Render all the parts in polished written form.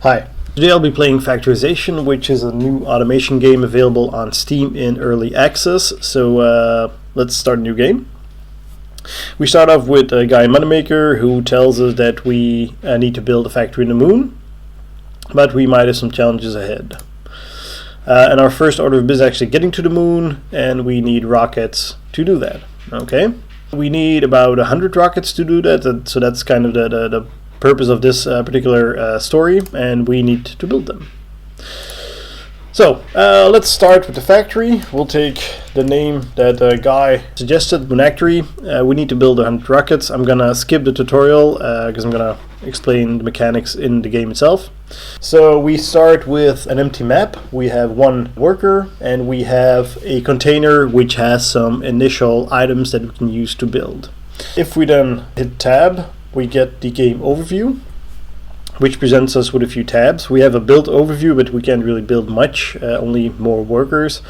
Hi, today I'll be playing Factorization, which is a new automation game available on Steam in early access. So let's start a new game. We start off with a guy Moneymaker who tells us that we need to build a factory in the moon, but we might have some challenges ahead. And our first order of business is actually getting to the moon, and we need rockets to do that. Okay, we need about 100 rockets to do that, so that's kind of the purpose of this particular story, and we need to build them. So let's start with the factory. We'll take the name that the guy suggested, Moonactory. We need to build 100 rockets. I'm gonna skip the tutorial because I'm gonna explain the mechanics in the game itself. So we start with an empty map. We have one worker and we have a container which has some initial items that we can use to build. If we then hit tab, we get the game overview, which presents us with a few tabs. We have a build overview, but we can't really build much, only more workers,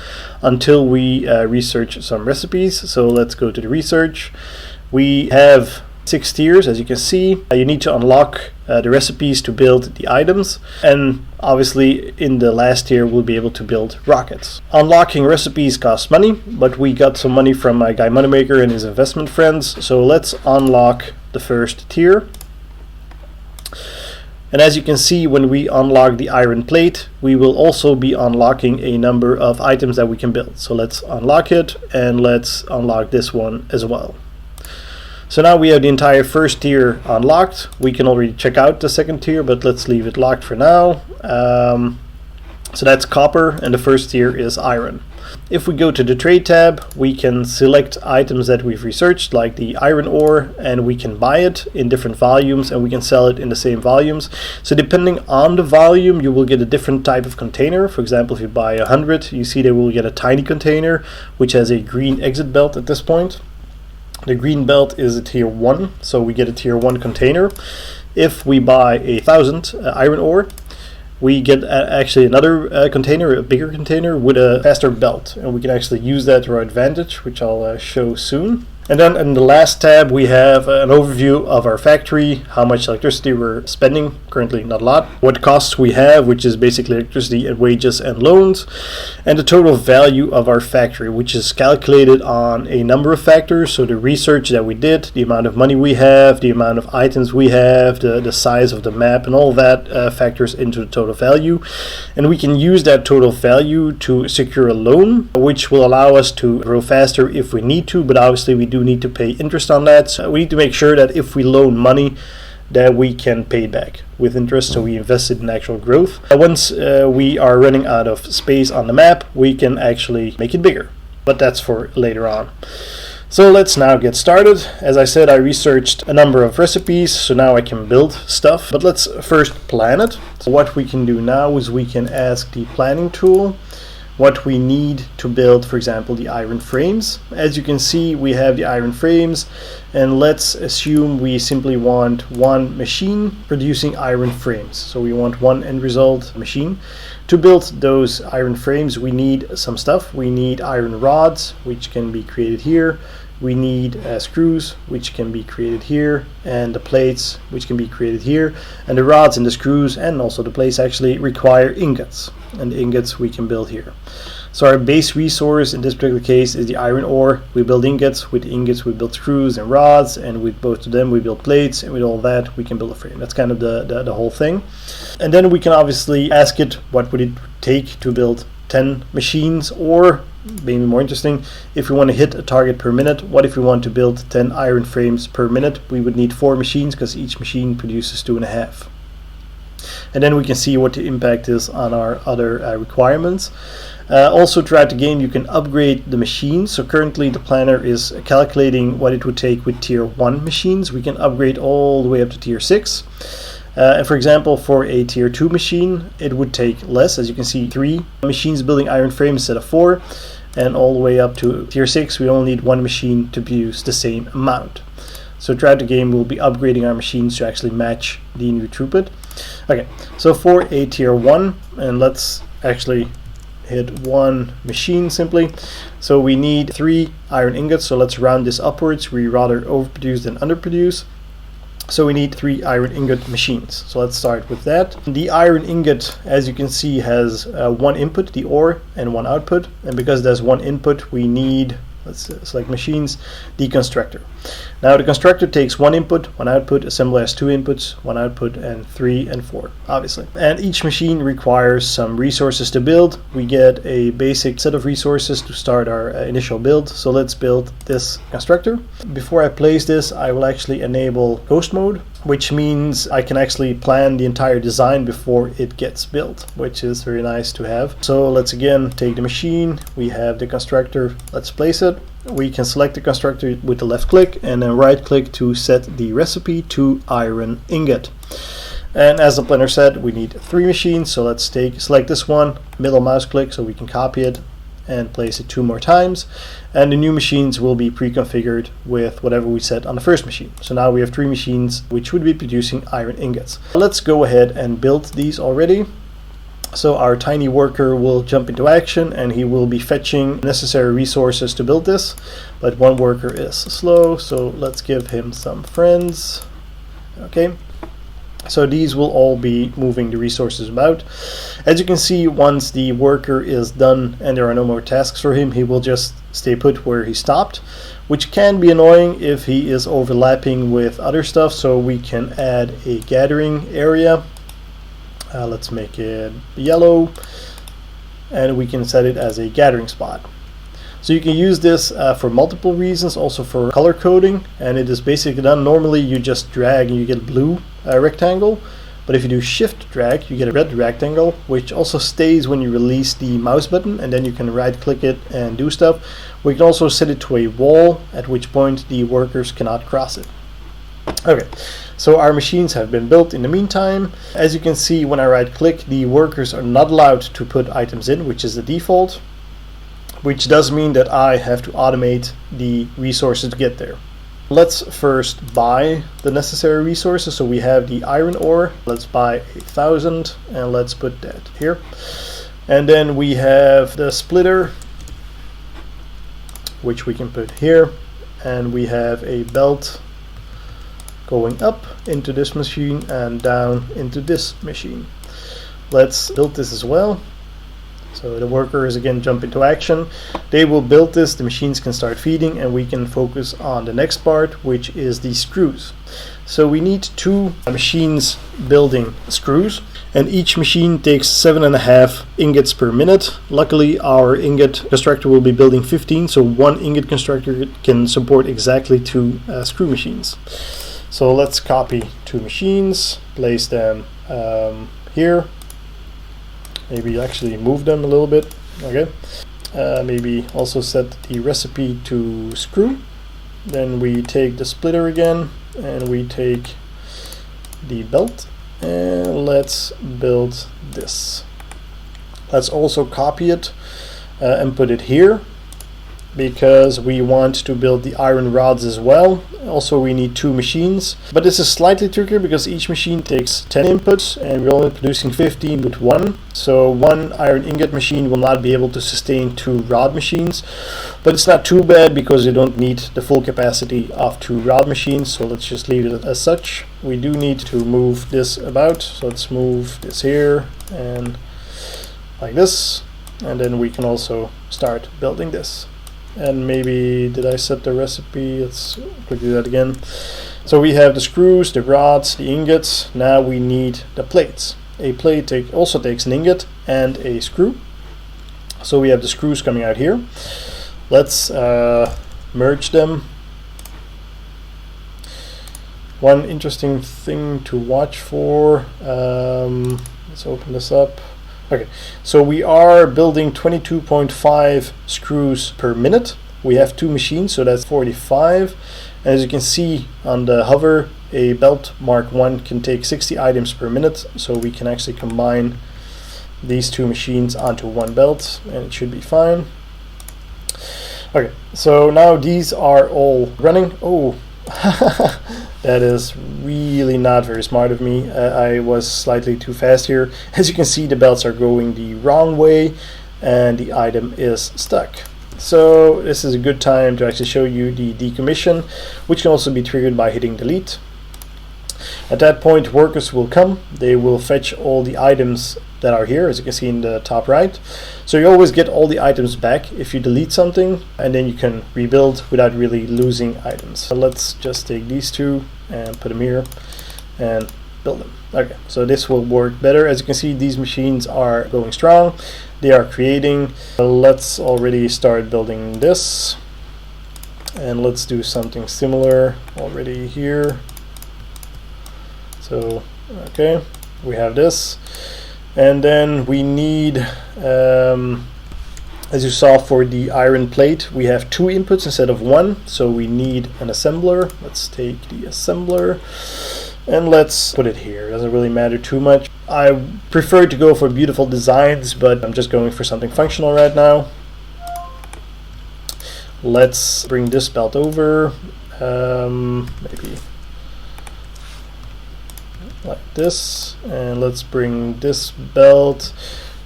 until we research some recipes. So let's go to the research. We have 6 tiers, as you can see. You need to unlock the recipes to build the items, and obviously in the last tier we'll be able to build rockets. Unlocking recipes costs money, but we got some money from my guy Moneymaker and his investment friends, so let's unlock the first tier. And as you can see, when we unlock the iron plate, we will also be unlocking a number of items that we can build. So let's unlock it, and let's unlock this one as well. So now we have the entire first tier unlocked. We can already check out the second tier, but let's leave it locked for now. So that's copper, and the first tier is iron. If we go to the trade tab, we can select items that we've researched, like the iron ore, and we can buy it in different volumes, and we can sell it in the same volumes. So depending on the volume, you will get a different type of container. For example, if you buy 100, you see that we'll get a tiny container, which has a green exit belt at this point. The green belt is a tier 1, so we get a tier 1 container. If we buy 1,000 iron ore, we get actually another container, a bigger container with a faster belt, and we can actually use that to our advantage, which I'll show soon. And then in the last tab we have an overview of our factory, how much electricity we're spending, currently not a lot, what costs we have, which is basically electricity and wages and loans, and the total value of our factory, which is calculated on a number of factors. So the research that we did, the amount of money we have, the amount of items we have, the size of the map, and all that factors into the total value. And we can use that total value to secure a loan, which will allow us to grow faster if we need to, but obviously we do need to pay interest on that. So we need to make sure that if we loan money, that we can pay it back with interest, so we invested in actual growth. Once we are running out of space on the map, we can actually make it bigger, but that's for later on. So let's now get started. As I said, I researched a number of recipes, so now I can build stuff, but let's first plan it. So what we can do now is we can ask the planning tool what we need to build, for example, the iron frames. As you can see, we have the iron frames, and let's assume we simply want one machine producing iron frames. So we want one end result machine. To build those iron frames, we need some stuff. We need iron rods, which can be created here. We need screws, which can be created here, and the plates, which can be created here. And the rods and the screws and also the plates actually require ingots, and the ingots we can build here. So our base resource in this particular case is the iron ore. We build ingots. With the ingots we build screws and rods, and with both of them we build plates, and with all that we can build a frame. That's kind of the whole thing. And then we can obviously ask it what would it take to build 10 machines, or maybe more interesting, if we want to hit a target per minute, what if we want to build 10 iron frames per minute? We would need 4 machines because each machine produces 2.5. And then we can see what the impact is on our other requirements. Also throughout the game you can upgrade the machines. So currently the planner is calculating what it would take with tier 1 machines. We can upgrade all the way up to tier 6. And for example, for a tier 2 machine, it would take less. As you can see, 3 machines building iron frames instead of 4. And all the way up to tier 6, we only need 1 machine to produce the same amount. So throughout the game, we'll be upgrading our machines to actually match the new throughput. Okay, so for a tier 1, and let's actually hit 1 machine simply. So we need 3 iron ingots, so let's round this upwards. We rather overproduce than underproduce. So we need 3 iron ingot machines. So let's start with that. The iron ingot, as you can see, has 1 input, the ore, and 1 output. And because there's 1 input, we need, let's select machines, the constructor. Now the constructor takes 1 input, 1 output. Assembly has 2 inputs, 1 output, and 3 and 4, obviously. And each machine requires some resources to build. We get a basic set of resources to start our initial build. So let's build this constructor. Before I place this, I will actually enable ghost mode, which means I can actually plan the entire design before it gets built, which is very nice to have. So let's again take the machine. We have the constructor. Let's place it. We can select the constructor with the left click and then right click to set the recipe to iron ingot. And as the planner said, we need 3 machines. So let's select this one, middle mouse click so we can copy it and place it 2 more times. And the new machines will be pre-configured with whatever we set on the first machine. So now we have 3 machines which would be producing iron ingots. Let's go ahead and build these already. So our tiny worker will jump into action and he will be fetching necessary resources to build this. But one worker is slow, so let's give him some friends. Okay. So these will all be moving the resources about. As you can see, once the worker is done and there are no more tasks for him, he will just stay put where he stopped, which can be annoying if he is overlapping with other stuff. So we can add a gathering area. Let's make it yellow, and we can set it as a gathering spot. So you can use this for multiple reasons, also for color coding, and it is basically done. Normally you just drag and you get a blue rectangle, but if you do shift drag you get a red rectangle, which also stays when you release the mouse button, and then you can right click it and do stuff. We can also set it to a wall, at which point the workers cannot cross it. Okay, so our machines have been built in the meantime. As you can see, when I right click, the workers are not allowed to put items in, which is the default, which does mean that I have to automate the resources to get there. Let's first buy the necessary resources. So we have the iron ore. Let's buy 1,000 and let's put that here. And then we have the splitter, which we can put here. And we have a belt going up into this machine and down into this machine. Let's build this as well. So the workers again jump into action. They will build this, the machines can start feeding, and we can focus on the next part, which is the screws. So we need 2 machines building screws, and each machine takes 7.5 ingots per minute. Luckily our ingot constructor will be building 15, so 1 ingot constructor can support exactly 2 screw machines. So let's copy 2 machines, place them here. Maybe actually move them a little bit. Okay. Maybe also set the recipe to screw. Then we take the splitter again and we take the belt and let's build this. Let's also copy it and put it here, because we want to build the iron rods as well. Also we need 2 machines, but this is slightly trickier because each machine takes 10 inputs and we're only producing 15 with 1. So 1 iron ingot machine will not be able to sustain 2 rod machines, but it's not too bad because you don't need the full capacity of 2 rod machines. So let's just leave it as such. We do need to move this about, so let's move this here and like this, and then we can also start building this. And maybe, did I set the recipe? Let's do that again. So we have the screws, the rods, the ingots. Now we need the plates. A plate also takes an ingot and a screw. So we have the screws coming out here. Let's merge them. One interesting thing to watch for, let's open this up. Okay, so we are building 22.5 screws per minute. We have 2 machines, so that's 45. And as you can see on the hover, a belt Mark 1 can take 60 items per minute. So we can actually combine these 2 machines onto 1 belt and it should be fine. Okay, so now these are all running. Oh, that is really not very smart of me. I was slightly too fast here. As you can see, the belts are going the wrong way and the item is stuck. So this is a good time to actually show you the decommission, which can also be triggered by hitting delete. At that point, workers will come. They will fetch all the items that are here, as you can see in the top right. So you always get all the items back if you delete something, and then you can rebuild without really losing items. So let's just take these two and put them here and build them. Okay, so this will work better. As you can see, these machines are going strong. They are creating. Let's already start building this, and let's do something similar already here. So okay, we have this, and then we need, as you saw for the iron plate, we have 2 inputs instead of 1, so we need an assembler. Let's take the assembler and let's put it here. It doesn't really matter too much. I prefer to go for beautiful designs, but I'm just going for something functional right now. Let's bring this belt over, maybe like this, and let's bring this belt.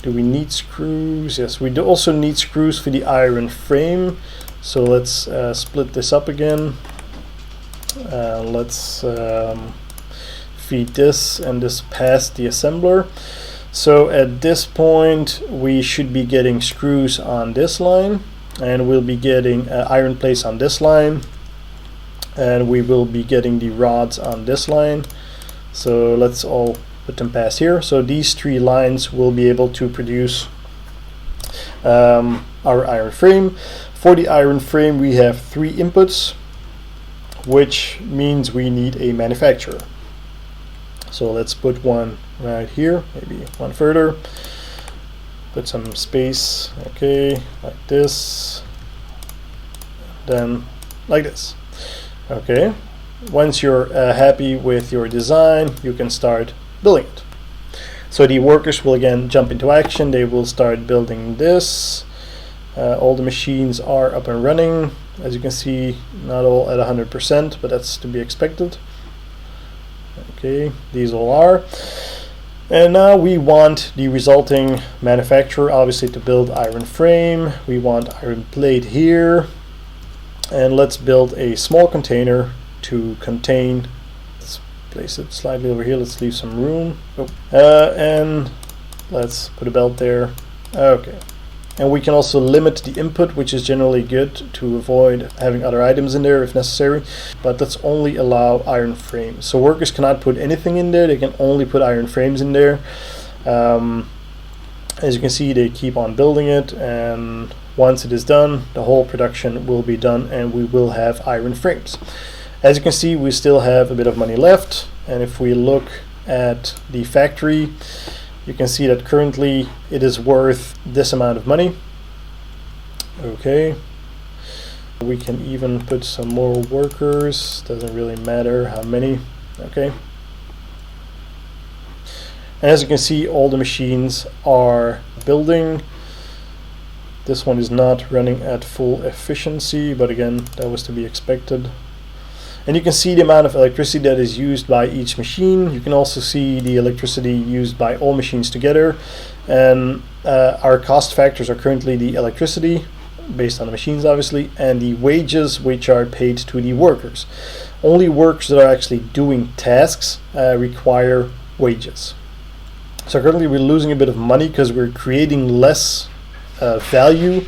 Do we need screws? Yes, we do also need screws for the iron frame. So let's split this up again. Let's feed this and this past the assembler. So at this point we should be getting screws on this line, and we'll be getting iron plates on this line, and we will be getting the rods on this line. So let's all put them past here. So these 3 lines will be able to produce our iron frame. For the iron frame we have 3 inputs, which means we need a manufacturer. So let's put one right here, maybe one further. Put some space, okay, like this, then like this. Okay, once you're happy with your design, you can start building it. So the workers will again jump into action. They will start building this. All the machines are up and running. As you can see, not all at 100%, but that's to be expected. Okay, these all are. And now we want the resulting manufacturer, obviously, to build iron frame. We want iron plate here. And let's build a small container to contain. Let's place it slightly over here. Let's leave some room. And let's put a belt there. Okay. And we can also limit the input, which is generally good to avoid having other items in there if necessary. But let's only allow iron frames. So workers cannot put anything in there. They can only put iron frames in there. As you can see, they keep on building it, and once it is done, the whole production will be done and we will have iron frames. As you can see, we still have a bit of money left, and if we look at the factory, you can see that currently it is worth this amount of money. Okay, we can even put some more workers, doesn't really matter how many. Okay, and as you can see, all the machines are building. This one is not running at full efficiency, but again, that was to be expected. And you can see the amount of electricity that is used by each machine. You can also see the electricity used by all machines together. And our cost factors are currently the electricity, based on the machines obviously, and the wages which are paid to the workers. Only workers that are actually doing tasks require wages. So currently we're losing a bit of money because we're creating less value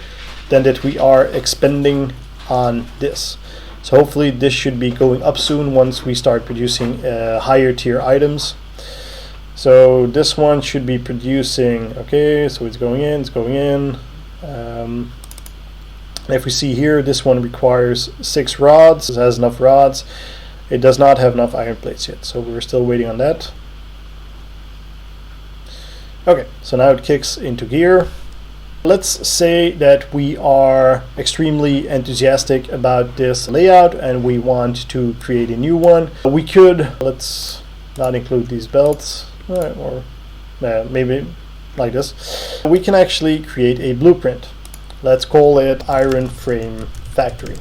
than that we are expending on this. So hopefully this should be going up soon once we start producing higher tier items. So this one should be producing, okay, so it's going in, it's going in. If we see here, this one requires 6 rods, it has enough rods. It does not have enough iron plates yet, so we're still waiting on that. Okay, so now it kicks into gear. Let's say that we are extremely enthusiastic about this layout and we want to create a new one. We could, let's not include these belts, or maybe like this. We can actually create a blueprint. Let's call it Iron Frame Factory.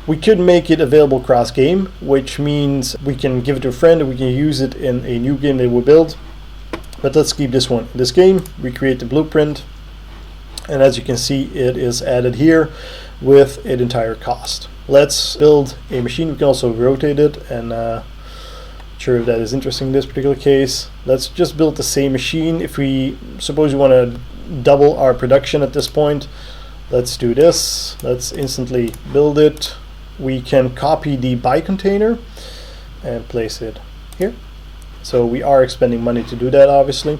We could make it available cross game, which means we can give it to a friend and we can use it in a new game that we build. But let's keep this one in this game. We create the blueprint. And as you can see, it is added here with an entire cost. Let's build a machine. We can also rotate it and Sure if that is interesting in this particular case. Let's just build the same machine. If we suppose we want to double our production at this point, let's do this. Let's instantly build it. We can copy the buy container and place it here. So we are expending money to do that, obviously.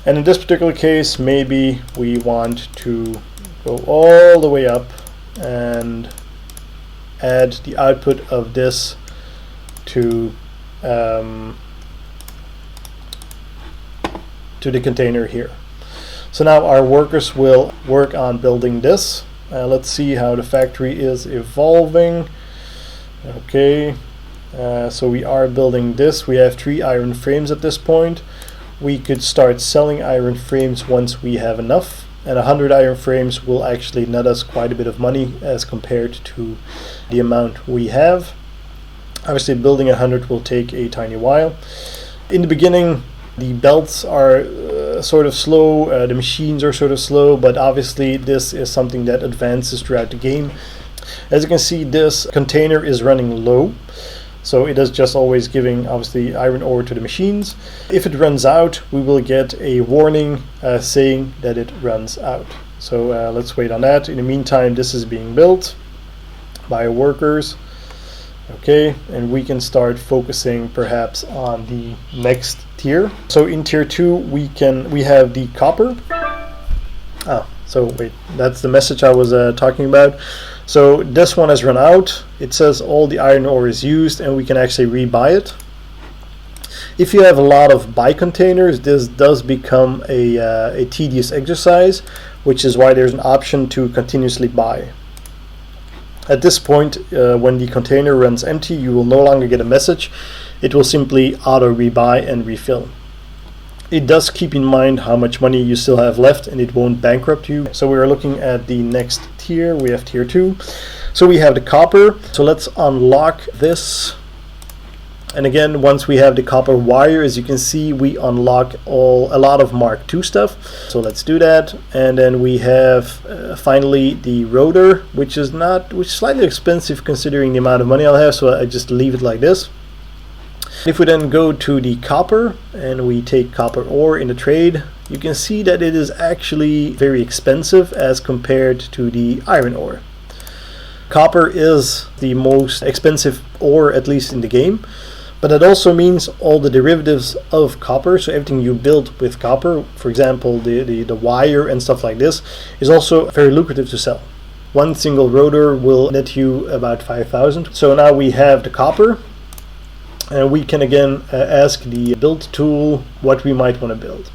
And in this particular case, maybe we want to go all the way up and add the output of this to the container here. So now our workers will work on building this. Let's see how the factory is evolving. Okay, so we are building this. We have 3 iron frames at this point. We could start selling iron frames once we have enough, and 100 iron frames will actually net us quite a bit of money as compared to the amount we have. Obviously building 100 will take a tiny while. In the beginning the belts are sort of slow, the machines are sort of slow, but obviously this is something that advances throughout the game. As you can see, this container is running low, so it is just always giving obviously iron ore to the machines. If it runs out, we will get a warning saying that it runs out. So let's wait on that. In the meantime, this is being built by workers. Okay, and we can start focusing perhaps on the next tier. So in tier 2 we have the copper. So wait, that's the message I was talking about. So this one has run out. It says all the iron ore is used, and we can actually rebuy it. If you have a lot of buy containers, this does become a tedious exercise, which is why there's an option to continuously buy. At this point, when the container runs empty, you will no longer get a message. It will simply auto rebuy and refill. It does keep in mind how much money you still have left, and it won't bankrupt you. So we are looking at the next tier. We have tier 2. So we have the copper. So let's unlock this. And again, once we have the copper wire, as you can see, we unlock a lot of Mark II stuff. So let's do that. And then we have finally the rotor, which is slightly expensive considering the amount of money I'll have. So I just leave it like this. If we then go to the copper and we take copper ore in the trade, you can see that it is actually very expensive as compared to the iron ore. Copper is the most expensive ore, at least in the game. But that also means all the derivatives of copper, so everything you build with copper, for example the wire and stuff like this, is also very lucrative to sell. One single rotor will net you about 5,000. So now we have the copper, and we can again ask the build tool what we might want to build.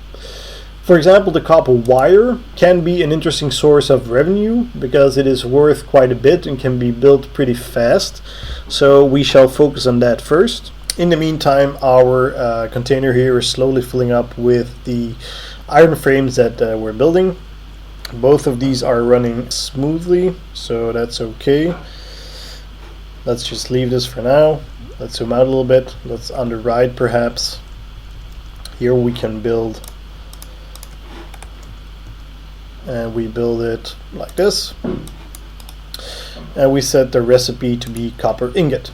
For example, the copper wire can be an interesting source of revenue because it is worth quite a bit and can be built pretty fast. So we shall focus on that first. In the meantime, our container here is slowly filling up with the iron frames that we're building. Both of these are running smoothly, so that's okay. Let's just leave this for now. Let's zoom out a little bit. Let's on the right perhaps. Here we can build, and we build it like this. And we set the recipe to be copper ingot.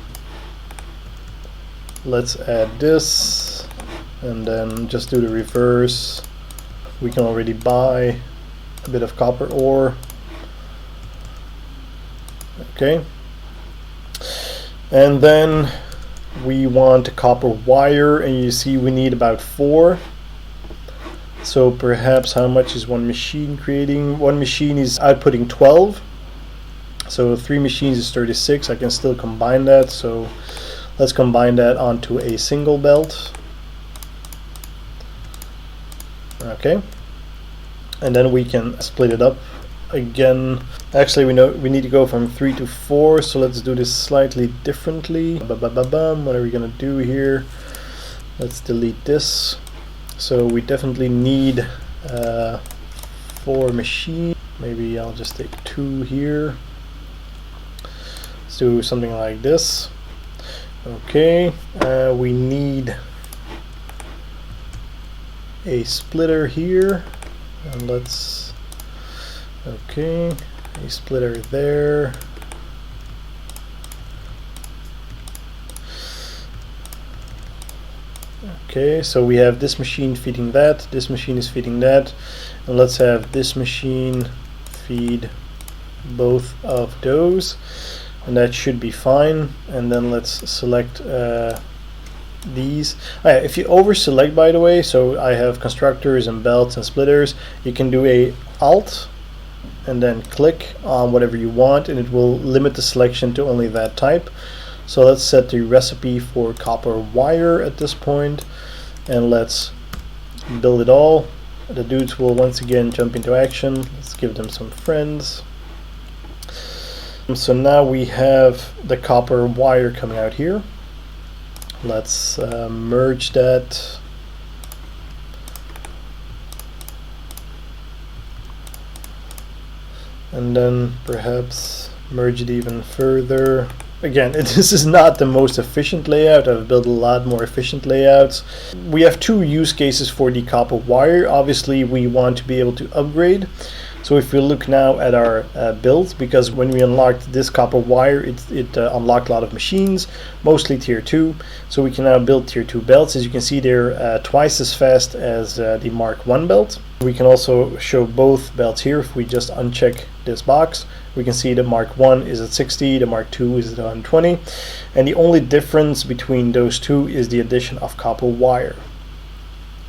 Let's add this, and then just do the reverse. We can already buy a bit of copper ore. Okay. And then we want a copper wire, and you see we need about 4. So perhaps how much is one machine creating? One machine is outputting 12. So 3 machines is 36. I can still combine that. So let's combine that onto a single belt. Okay. And then we can split it up again. Actually, we need to go from 3 to 4, so let's do this slightly differently. What are we gonna do here? Let's delete this. So we definitely need 4 machines. Maybe I'll just take 2 here. Let's do something like this. Okay, we need a splitter here, and let's, okay, a splitter there. Okay, so we have this machine feeding that, this machine is feeding that, and let's have this machine feed both of those, and that should be fine. And then let's select these. If you over select, by the way, so I have constructors and belts and splitters, you can do a Alt and then click on whatever you want, and it will limit the selection to only that type. So let's set the recipe for copper wire at this point, and let's build it all. The dudes will once again jump into action. Let's give them some friends. So now we have the copper wire coming out here. Let's merge that. And then perhaps merge it even further. Again, this is not the most efficient layout. I've built a lot more efficient layouts. We have two use cases for the copper wire. Obviously, we want to be able to upgrade. So if we look now at our builds, because when we unlocked this copper wire, it unlocked a lot of machines, mostly tier 2. So we can now build tier 2 belts. As you can see, they're twice as fast as the Mark 1 belt. We can also show both belts here. If we just uncheck this box, we can see the Mark 1 is at 60, the Mark 2 is at 120. And the only difference between those two is the addition of copper wire.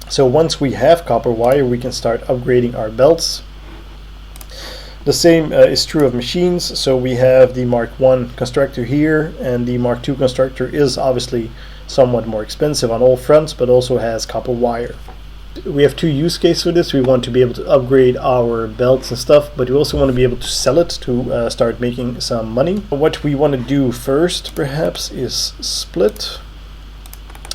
So once we have copper wire, we can start upgrading our belts. The same is true of machines. So we have the Mark 1 constructor here, and the Mark 2 constructor is obviously somewhat more expensive on all fronts, but also has copper wire. We have two use cases for this. We want to be able to upgrade our belts and stuff, but we also want to be able to sell it to start making some money. What we want to do first perhaps is split,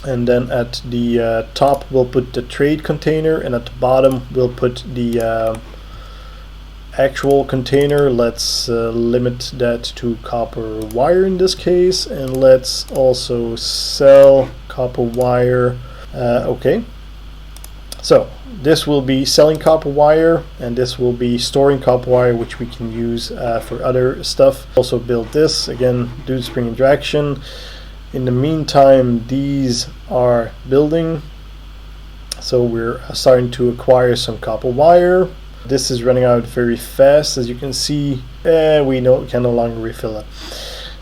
and then at the top we'll put the trade container, and at the bottom we'll put the actual container. Let's limit that to copper wire in this case, and let's also sell copper wire. Okay, so this will be selling copper wire, and this will be storing copper wire, which we can use for other stuff. Also build this again, dude spring interaction. In the meantime, these are building, so we're starting to acquire some copper wire. This is running out very fast, as you can see. We can no longer refill it.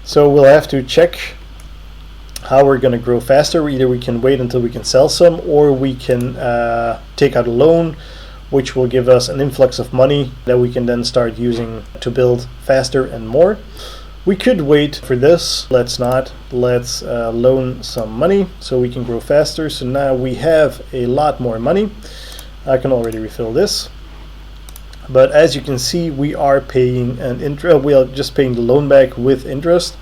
So we'll have to check how we're going to grow faster. Either we can wait until we can sell some, or we can take out a loan, which will give us an influx of money that we can then start using to build faster and more. We could wait for this. Let's not. Let's loan some money so we can grow faster. So now we have a lot more money. I can already refill this. But as you can see, we are paying an interest. We are just paying the loan back with interest.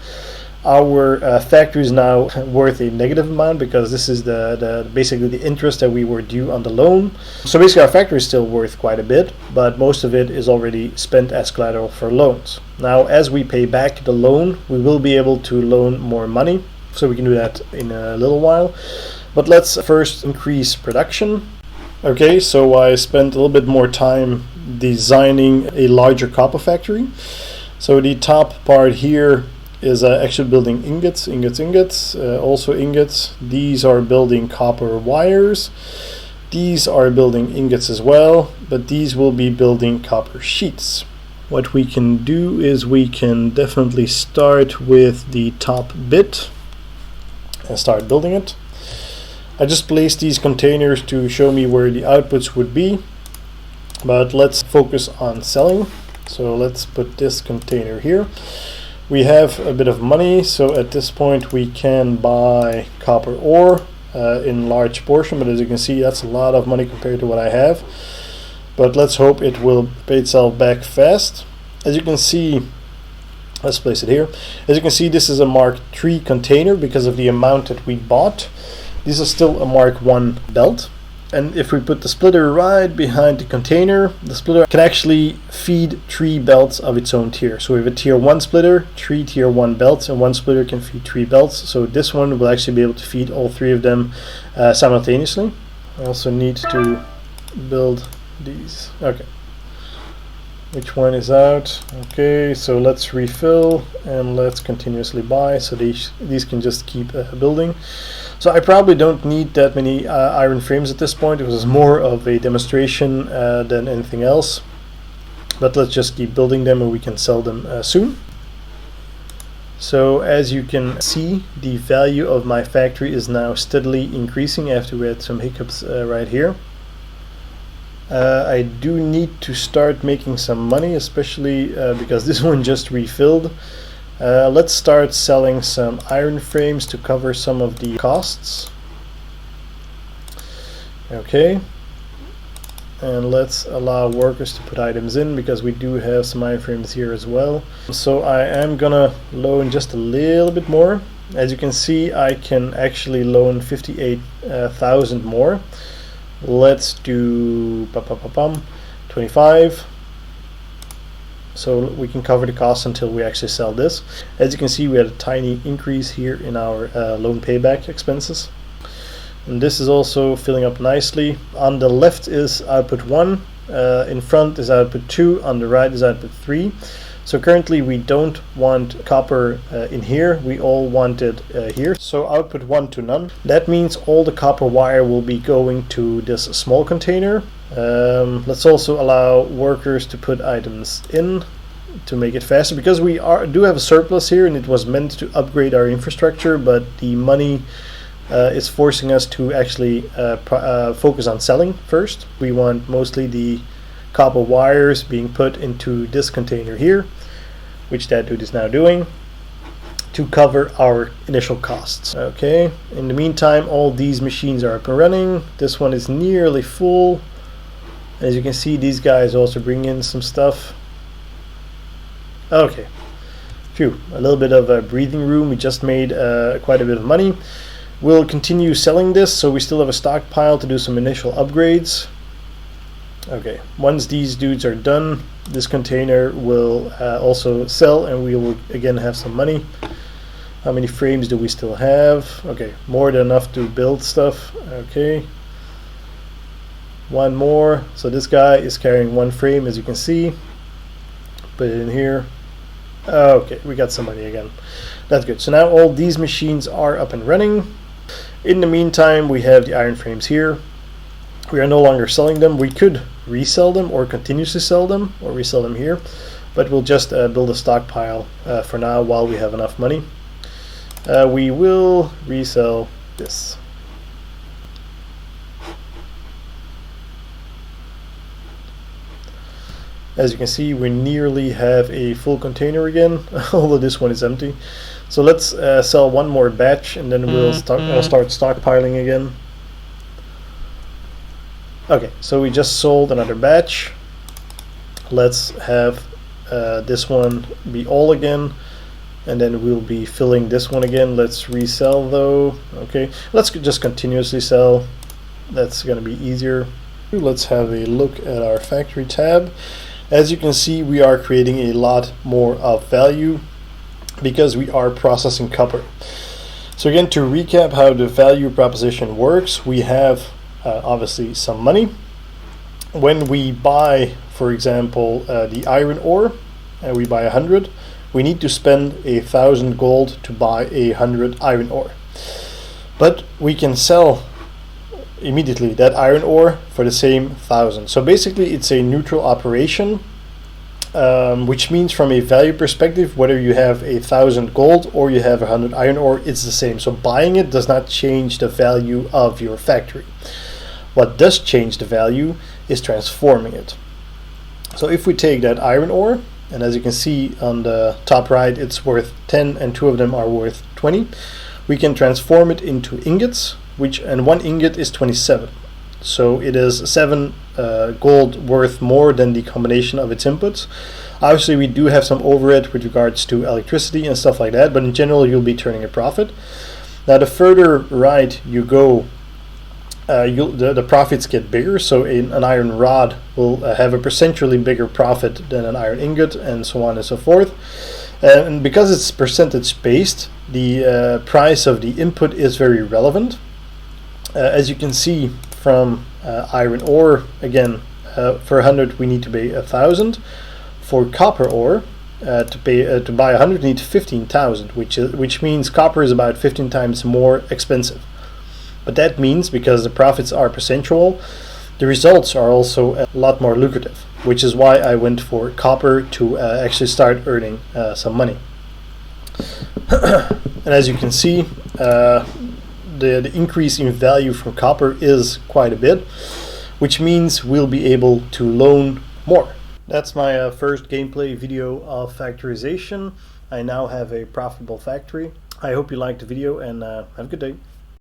Our factory is now worth a negative amount, because this is basically the interest that we were due on the loan. So basically our factory is still worth quite a bit, but most of it is already spent as collateral for loans. Now as we pay back the loan, we will be able to loan more money. So we can do that in a little while. But let's first increase production. Okay, so I spent a little bit more time designing a larger copper factory. So the top part here is actually building ingots, also ingots. These are building copper wires. These are building ingots as well, but these will be building copper sheets. What we can do is we can definitely start with the top bit and start building it. I just placed these containers to show me where the outputs would be, but let's focus on selling. So let's put this container here. We have a bit of money, so at this point we can buy copper ore in large portion, but as you can see, that's a lot of money compared to what I have. But let's hope it will pay itself back fast. As you can see, let's place it here. As you can see, this is a Mark III container because of the amount that we bought. This is still a Mark 1 belt. And if we put the splitter right behind the container, the splitter can actually feed 3 belts of its own tier. So we have a tier 1 splitter, 3 tier 1 belts, and one splitter can feed 3 belts. So this one will actually be able to feed all 3 of them simultaneously. I also need to build these. Okay. Which one is out? Okay, so let's refill and let's continuously buy, so these can just keep building. So I probably don't need that many iron frames at this point. It was more of a demonstration than anything else. But let's just keep building them and we can sell them soon. So as you can see, the value of my factory is now steadily increasing after we had some hiccups right here. I do need to start making some money, especially because this one just refilled. Let's start selling some iron frames to cover some of the costs. Okay. And let's allow workers to put items in, because we do have some iron frames here as well. So I am gonna loan just a little bit more. As you can see, I can actually loan 58,000 more. Let's do 25, so we can cover the cost until we actually sell this. As you can see, we had a tiny increase here in our loan payback expenses. And this is also filling up nicely. On the left is output 1, in front is output 2, on the right is output 3. So currently we don't want copper in here, we all want it here. So output 1 to none. That means all the copper wire will be going to this small container. Let's also allow workers to put items in to make it faster, because we do have a surplus here and it was meant to upgrade our infrastructure, but the money is forcing us to actually focus on selling first. We want mostly the copper wires being put into this container here, which that dude is now doing, to cover our initial costs. Okay, in the meantime, all these machines are up and running. This one is nearly full. As you can see, these guys also bring in some stuff. Okay, phew, a little bit of a breathing room. We just made quite a bit of money. We'll continue selling this, so we still have a stockpile to do some initial upgrades. Okay, once these dudes are done, this container will also sell and we will again have some money. How many frames do we still have? Okay, more than enough to build stuff. Okay, one more. So this guy is carrying 1 frame, as you can see. Put it in here. Okay, we got some money again. That's good. So now all these machines are up and running. In the meantime, we have the iron frames here. We are no longer selling them. We could resell them or continuously sell them or resell them here, but we'll just build a stockpile for now while we have enough money. We will resell this. As you can see, we nearly have a full container again, although this one is empty. So let's sell one more batch and then we'll start stockpiling again. Okay, so we just sold another batch. Let's have this one be all again, and then we'll be filling this one again. Let's resell though. Okay, let's just continuously sell. That's going to be easier. Let's have a look at our factory tab. As you can see, we are creating a lot more of value because we are processing copper. So again, to recap how the value proposition works, we have obviously some money. When we buy, for example, the iron ore, and we buy 100, we need to spend 1,000 gold to buy 100 iron ore. But we can sell immediately that iron ore for the same 1,000. So basically it's a neutral operation, which means from a value perspective, whether you have 1,000 gold or you have 100 iron ore, it's the same. So buying it does not change the value of your factory. What does change the value is transforming it. So if we take that iron ore, and as you can see on the top right, it's worth 10 and 2 of them are worth 20, we can transform it into ingots, and 1 ingot is 27. So it is 7 gold worth more than the combination of its inputs. Obviously we do have some overhead with regards to electricity and stuff like that, but in general you'll be turning a profit. Now the further right you go, the profits get bigger. So an iron rod will have a percentually bigger profit than an iron ingot, and so on and so forth. And because it's percentage based, the price of the input is very relevant. As you can see from iron ore, again, for 100 we need to pay 1,000. For copper ore, to buy 100 you need 15,000, which means copper is about 15 times more expensive. But that means, because the profits are percentual, the results are also a lot more lucrative, which is why I went for copper to actually start earning some money. And as you can see, the increase in value from copper is quite a bit, which means we'll be able to loan more. That's my first gameplay video of factorization. I now have a profitable factory. I hope you liked the video, and have a good day.